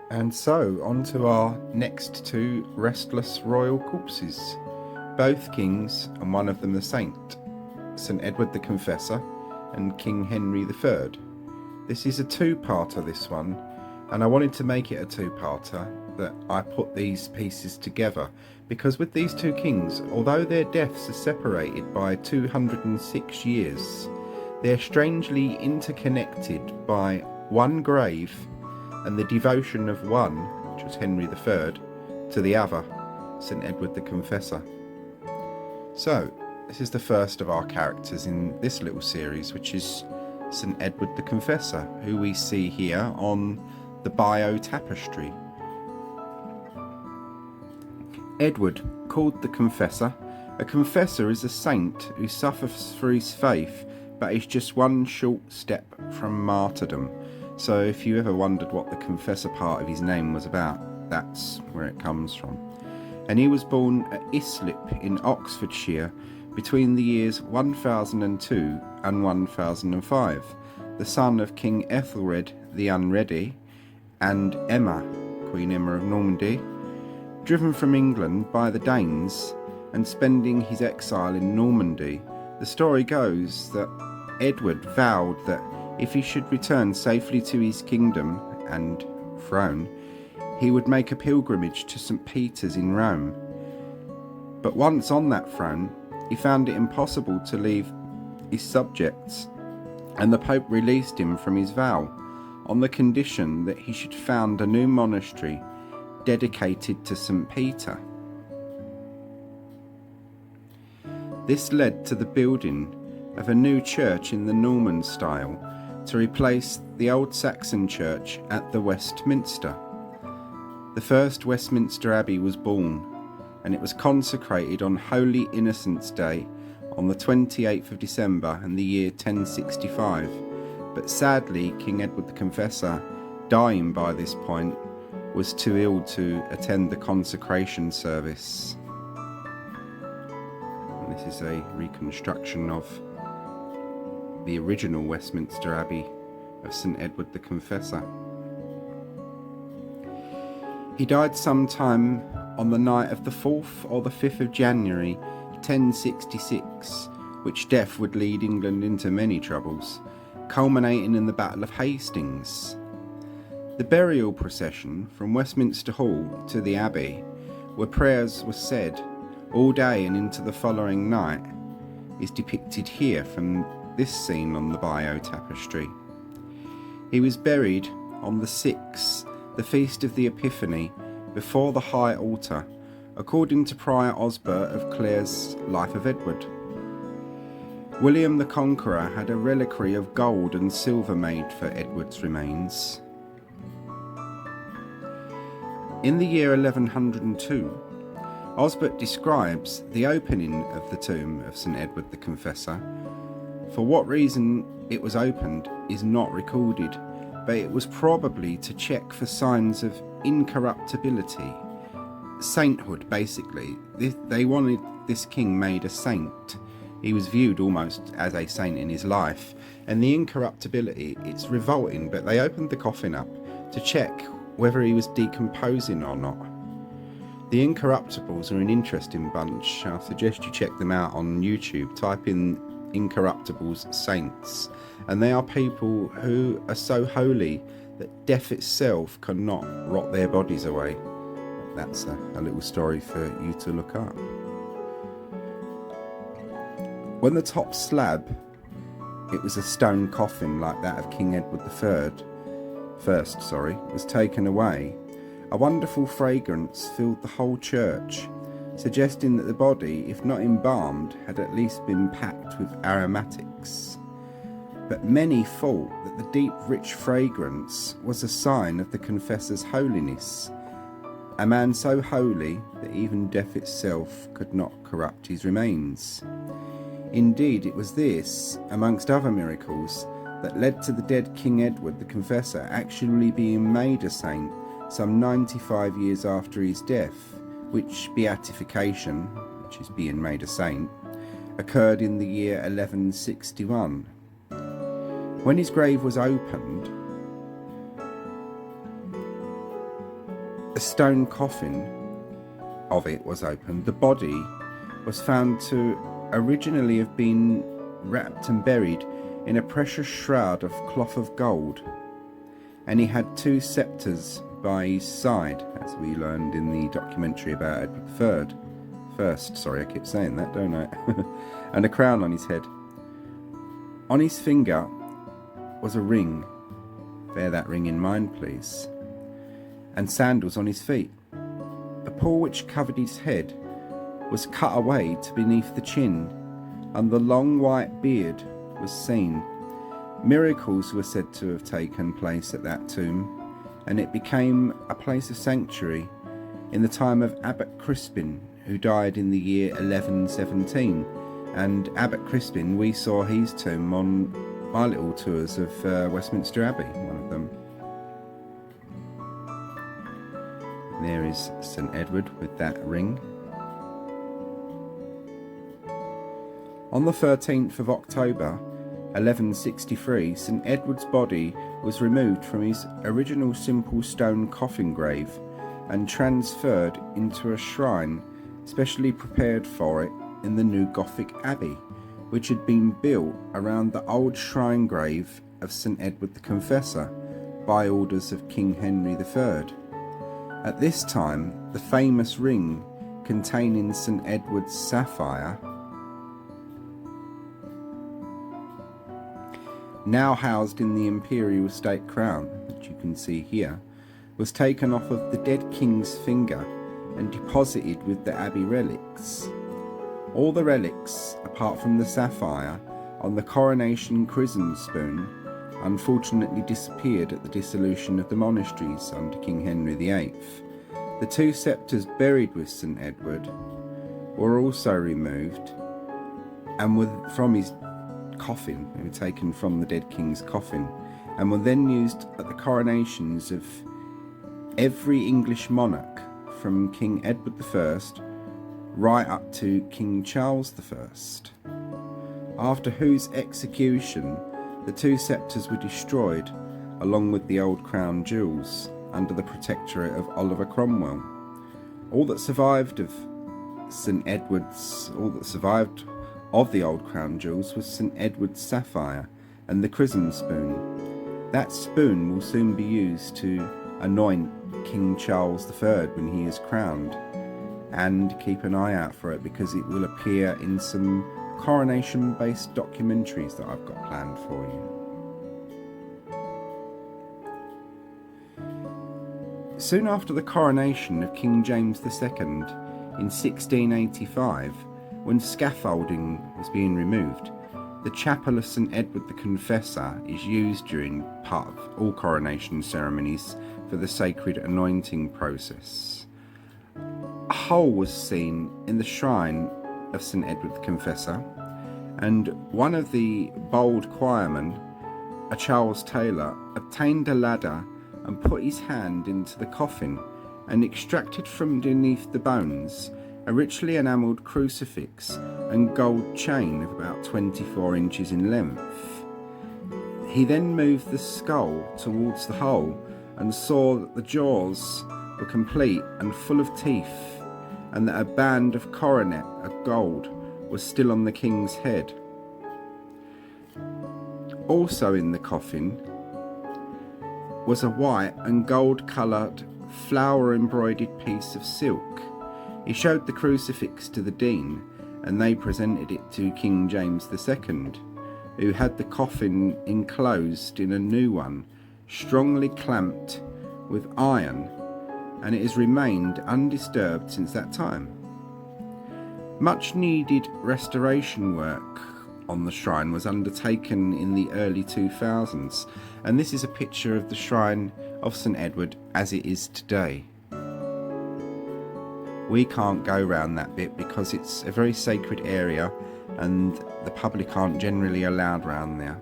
And so, on to our next two restless royal corpses, both kings and one of them a saint, St Edward the Confessor and King Henry III. This is a two-parter, this one, and I wanted to make it a two-parter that I put these pieces together because with these two kings, although their deaths are separated by 206 years, they're strangely interconnected by one grave and the devotion of one, which was Henry III, to the other, St Edward the Confessor. So, this is the first of our characters in this little series, which is St Edward the Confessor, who we see here on the bio tapestry. Edward, called the Confessor. A confessor is a saint who suffers for his faith, but is just one short step from martyrdom. So if you ever wondered what the confessor part of his name was about, that's where it comes from. And he was born at Islip in Oxfordshire between the years 1002 and 1005, the son of King Ethelred the Unready and Emma, Queen Emma of Normandy, driven from England by the Danes and spending his exile in Normandy. The story goes that Edward vowed that if he should return safely to his kingdom and throne, he would make a pilgrimage to St Peter's in Rome. But once on that throne, he found it impossible to leave his subjects, and the Pope released him from his vow on the condition that he should found a new monastery dedicated to St Peter. This led to the building of a new church in the Norman style to replace the old Saxon church at the Westminster. The first Westminster Abbey was born, and it was consecrated on Holy Innocents' Day on the 28th of December in the year 1065. But sadly, King Edward the Confessor, dying by this point, was too ill to attend the consecration service. And this is a reconstruction of the original Westminster Abbey of St Edward the Confessor. He died sometime on the night of the 4th or the 5th of January 1066, which death would lead England into many troubles, culminating in the Battle of Hastings. The burial procession from Westminster Hall to the Abbey, where prayers were said all day and into the following night, is depicted here from this scene on the bio tapestry. He was buried on the 6th, the Feast of the Epiphany, before the high altar, according to Prior Osbert of Clare's Life of Edward. William the Conqueror had a reliquary of gold and silver made for Edward's remains. In the year 1102, Osbert describes the opening of the tomb of St Edward the Confessor. For what reason it was opened is not recorded, but it was probably to check for signs of incorruptibility. Sainthood, basically. They wanted this king made a saint. He was viewed almost as a saint in his life. And the incorruptibility, it's revolting, but they opened the coffin up to check whether he was decomposing or not. The Incorruptibles are an interesting bunch. I suggest you check them out on YouTube. Type in Incorruptibles Saints, and they are people who are so holy that death itself cannot rot their bodies away. That's a little story for you to look up. When the top slab, it was a stone coffin like that of King Edward First, was taken away, a wonderful fragrance filled the whole church, suggesting that the body, if not embalmed, had at least been packed with aromatics. But many thought that the deep, rich fragrance was a sign of the confessor's holiness, a man so holy that even death itself could not corrupt his remains. Indeed, it was this, amongst other miracles, that led to the dead King Edward the Confessor actually being made a saint some 95 years after his death, which beatification, which is being made a saint, occurred in the year 1161. When his grave was opened, a stone coffin of it was opened, the body was found to originally have been wrapped and buried in a precious shroud of cloth of gold, and he had 2 sceptres by his side, as we learned in the documentary about Edward First, sorry, I keep saying that, don't I? And a crown on his head. On his finger was a ring, bear that ring in mind please, and sandals on his feet. The paw which covered his head was cut away to beneath the chin, and the long white beard was seen. Miracles were said to have taken place at that tomb, and it became a place of sanctuary in the time of Abbot Crispin, who died in the year 1117. And Abbot Crispin, we saw his tomb on my little tours of Westminster Abbey, one of them. There is St Edward with that ring. On the 13th of October 1163, St Edward's body was removed from his original simple stone coffin grave and transferred into a shrine specially prepared for it in the new Gothic abbey, which had been built around the old shrine grave of St Edward the Confessor by orders of King Henry III. At this time, the famous ring containing St Edward's sapphire, now housed in the Imperial State Crown, which you can see here, was taken off of the dead king's finger and deposited with the abbey relics. All the relics, apart from the sapphire on the coronation chrism spoon, unfortunately disappeared at the dissolution of the monasteries under King Henry VIII. The 2 sceptres buried with St Edward were also removed and were from his coffin. They were taken from the dead king's coffin and were then used at the coronations of every English monarch from King Edward I right up to King Charles I, after whose execution the 2 sceptres were destroyed along with the old crown jewels under the protectorate of Oliver Cromwell. All that survived of the old crown jewels was St Edward's sapphire and the chrism spoon. That spoon will soon be used to anoint King Charles III when he is crowned, and keep an eye out for it because it will appear in some coronation based documentaries that I've got planned for you. Soon after the coronation of King James II in 1685, when scaffolding was being removed, the chapel of St Edward the Confessor is used during part of all coronation ceremonies for the sacred anointing process. A hole was seen in the shrine of St Edward the Confessor, and one of the bold choirmen, a Charles Taylor, obtained a ladder and put his hand into the coffin and extracted from beneath the bones a richly enamelled crucifix and gold chain of about 24 inches in length. He then moved the skull towards the hole and saw that the jaws were complete and full of teeth, and that a band of coronet of gold was still on the king's head. Also in the coffin was a white and gold coloured flower embroidered piece of silk. He showed the crucifix to the dean, and they presented it to King James II, who had the coffin enclosed in a new one, strongly clamped with iron, and it has remained undisturbed since that time. Much needed restoration work on the shrine was undertaken in the early 2000s, and this is a picture of the shrine of St Edward as it is today. We can't go round that bit because it's a very sacred area and the public aren't generally allowed round there.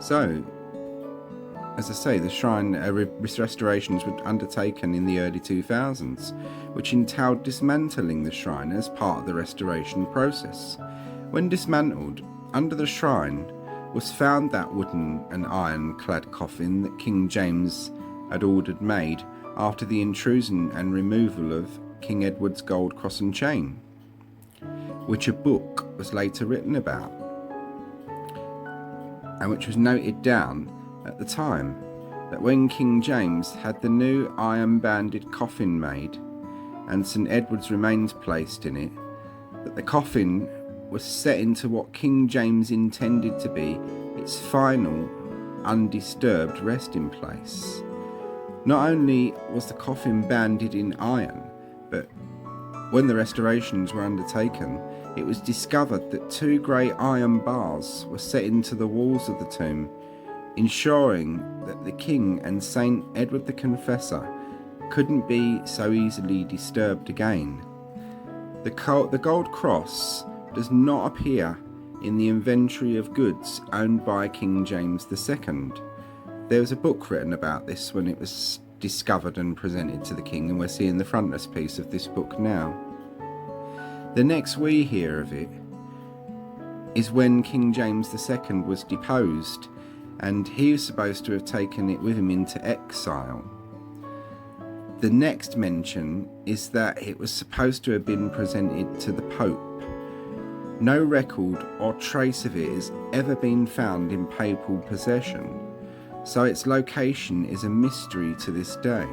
So, as I say, the shrine restorations were undertaken in the early 2000s, which entailed dismantling the shrine as part of the restoration process. When dismantled, under the shrine was found that wooden and iron-clad coffin that King James had ordered made after the intrusion and removal of King Edward's gold cross and chain, which a book was later written about, and which was noted down at the time that when King James had the new iron-banded coffin made and St Edward's remains placed in it, that the coffin was set into what King James intended to be its final, undisturbed resting place. Not only was the coffin banded in iron, but when the restorations were undertaken, it was discovered that 2 grey iron bars were set into the walls of the tomb, ensuring that the king and St Edward the Confessor couldn't be so easily disturbed again. The gold cross does not appear in the inventory of goods owned by King James II. There was a book written about this when it was discovered and presented to the king, and we're seeing the frontispiece of this book now. The next we hear of it is when King James II was deposed, and he was supposed to have taken it with him into exile. The next mention is that it was supposed to have been presented to the Pope. No record or trace of it has ever been found in papal possession, so its location is a mystery to this day.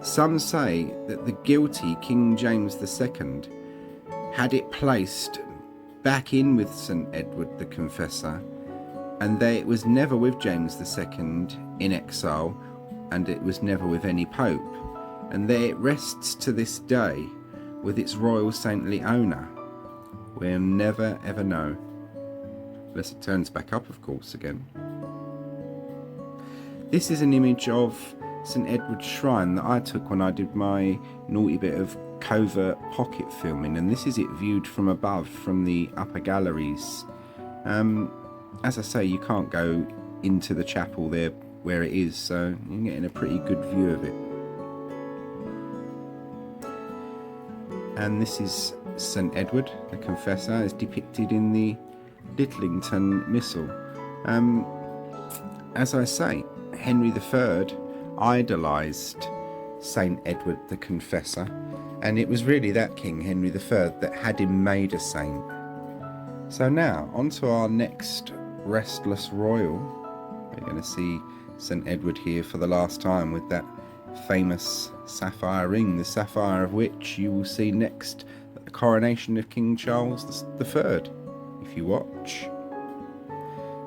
Some say that the guilty King James II had it placed back in with St Edward the Confessor, and that it was never with James II in exile, and it was never with any pope, and that it rests to this day with its royal saintly owner. We'll never ever know, unless it turns back up, of course, again. This is an image of St Edward's shrine that I took when I did my naughty bit of covert pocket filming, and this is it viewed from above, from the upper galleries. As I say, you can't go into the chapel there where it is, so you're getting a pretty good view of it. And this is St Edward the Confessor as depicted in the Littlington Missal. As I say, Henry III idolised St Edward the Confessor, and it was really that King, Henry III, that had him made a saint. So now, on to our next Restless Royal. We're going to see St Edward here for the last time with that famous sapphire ring, the sapphire of which you will see next at the coronation of King Charles III, if you watch.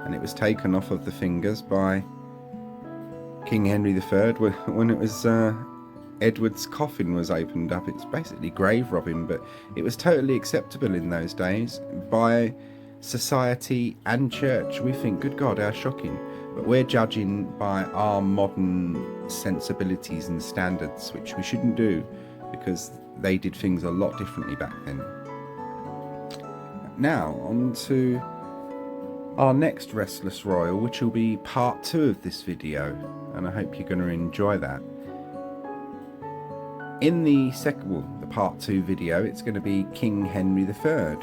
And it was taken off of the fingers by King Henry III when it was Edward's coffin was opened up. It's basically grave robbing, but it was totally acceptable in those days by society and church. We think, good God, how shocking. But we're judging by our modern sensibilities and standards, which we shouldn't do, because they did things a lot differently back then. Now, on to our next Restless Royal, which will be part 2 of this video, and I hope you're going to enjoy that. In the the part 2 video, it's going to be King Henry III.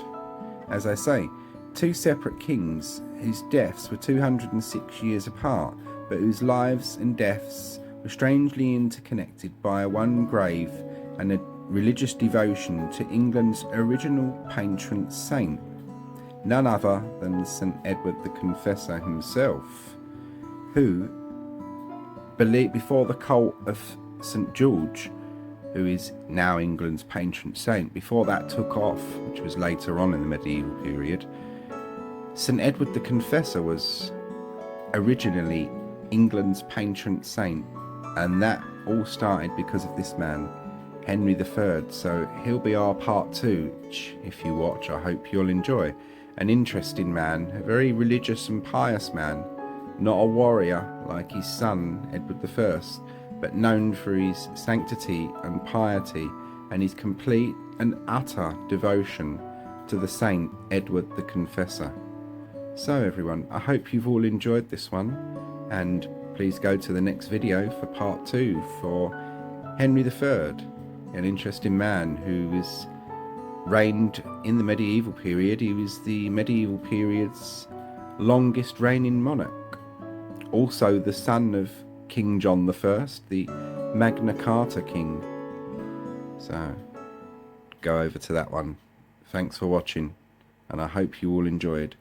As I say, 2 separate kings whose deaths were 206 years apart, but whose lives and deaths were strangely interconnected by one grave and a religious devotion to England's original patron saint, none other than St Edward the Confessor himself, who, before the cult of St George, who is now England's patron saint, before that took off, which was later on in the medieval period, St Edward the Confessor was originally England's patron saint, and that all started because of this man, Henry III. So he'll be our part 2, which, if you watch, I hope you'll enjoy. An interesting man, a very religious and pious man, not a warrior like his son Edward I, but known for his sanctity and piety and his complete and utter devotion to the Saint Edward the Confessor. So everyone, I hope you've all enjoyed this one, and please go to the next video for part 2 for Henry III, an interesting man who was reigned in the medieval period. He was the medieval period's longest reigning monarch, also the son of King John I, the Magna Carta King. So go over to that one. Thanks for watching, and I hope you all enjoyed.